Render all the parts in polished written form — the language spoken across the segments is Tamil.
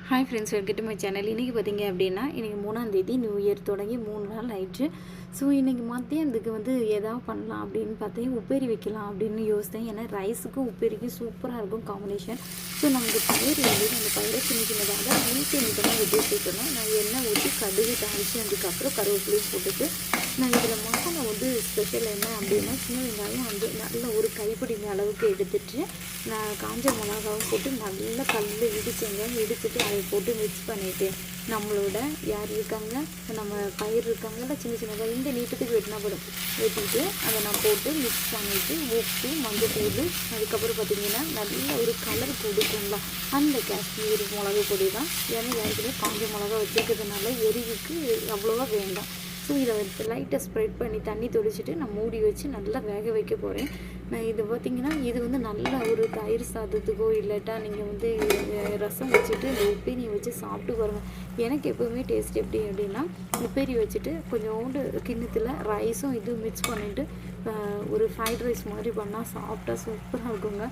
Hi friends, welcome to my channel. இன்றைக்கி பார்த்திங்க அப்படின்னா, இன்றைக்கி 3ஆம் தேதி நியூ இயர் தொடங்கி 3 நாள் ஆயிடுச்சு. ஸோ இன்றைக்கி மத்தியானத்துக்கு வந்து எதாவது பண்ணலாம் அப்படின்னு பார்த்தேன். உப்பேரி வைக்கலாம் அப்படின்னு யோசித்தேன். ஏன்னா ரைஸுக்கும் உப்பேரிக்கும் சூப்பராக இருக்கும் காம்பினேஷன். ஸோ நமக்கு பயிர் வந்து அந்த பயிரை சின்ன சின்னதாக நீட்டமாக வெட்டி வச்சுக்கணும். நான் எண்ணெய் ஊற்றி கடுகு தாளித்து அதுக்கப்புறம் கருவேப்பிலையும் போட்டுட்டு நான் இதில் மசாலா வந்து ஸ்பெஷல் என்ன அப்படின்னா, சின்ன வெங்காயம் வந்து நல்ல ஒரு கைப்பிடி அளவுக்கு எடுத்துட்டு நான் காஞ்ச மிளகாவும் போட்டு நல்லா கல்லில் இடிச்சேங்க. இடிச்சிட்டு அதை போட்டு மிக்ஸ் பண்ணிவிட்டு நம்மளோட யார் இருக்காங்க, நம்ம பயிர் இருக்காங்கல்ல சின்ன சின்னதாக இந்த நீட்டத்துக்கு வெட்டினா போடும் வெட்டிட்டு அதை நான் போட்டு மிக்ஸ் பண்ணிவிட்டு உப்பு மஞ்சத்தூள் அதுக்கப்புறம் பார்த்திங்கன்னா நல்ல ஒரு கலர் கொடுக்குங்களா அந்த காஷ்மீர் மிளகு பொடி தான். ஏன்னா யாருக்குமே காஞ்ச மிளகா வச்சுருக்கிறதுனால எரிவுக்கு அவ்வளோவா வேண்டாம். ஸோ இதை லைட்டாக ஸ்ப்ரெட் பண்ணி தண்ணி தொளிச்சிட்டு நான் மூடி வச்சு நல்லா வேக வைக்க போகிறேன். நான் இது பார்த்திங்கன்னா இது வந்து நல்லா ஒரு தயிர் சாதத்துக்கோ இல்லாட்டா நீங்கள் வந்து ரசம் வச்சுட்டு இந்த உப்பேரியை வச்சு சாப்பிட்டு பாருங்கள். எனக்கு எப்போவுமே டேஸ்ட் எப்படி அப்படின்னா, உப்பேரி வச்சுட்டு கொஞ்சோண்டு கிண்ணத்தில் ரைஸும் இதுவும் மிக்ஸ் பண்ணிவிட்டு ஒரு ஃப்ரைட் ரைஸ் மாதிரி பண்ணால் சாப்பிட்டா சூப்பராக இருக்குங்க.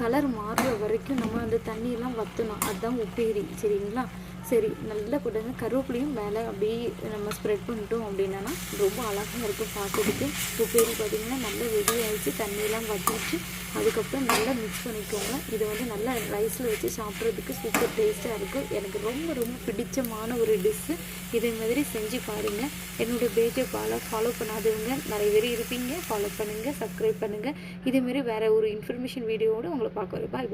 கலர் மாறுற வரைக்கும் நம்ம அந்த தண்ணியெல்லாம் வற்றணும். அதுதான் உப்பேரி, சரிங்களா? சரி, நல்லா போட்டாங்க. கருவேப்பிலையும் மேலே அப்படியே நம்ம ஸ்ப்ரெட் பண்ணிட்டோம் அப்படின்னா ரொம்ப அழகாக இருக்கும் பார்க்கறதுக்கு. உப்பேரி பார்த்திங்கன்னா நல்லா ரெடி ஆகிடுச்சு, தண்ணியெல்லாம் வற்றிச்சு. அதுக்கப்புறம் நல்லா மிக்ஸ் பண்ணிக்கோங்க. இதை வந்து நல்லா ரைஸில் வச்சு சாப்பிட்றதுக்கு சூப்பர் டேஸ்ட்டாக இருக்கும். எனக்கு ரொம்ப ரொம்ப பிடிச்சமான ஒரு டிஷ்ஷு. இதே மாதிரி செஞ்சு பாருங்கள். என்னுடைய பேஜை ஃபாலோ பண்ணாதவங்க நிறைய பேர் இருப்பீங்க. ஃபாலோ பண்ணுங்கள், சப்ஸ்கிரைப் பண்ணுங்கள். இதேமாரி வேறு ஒரு இன்ஃபர்மேஷன் வீடியோவோடு உங்களை பார்க்க வரேன். பாய் பாய்.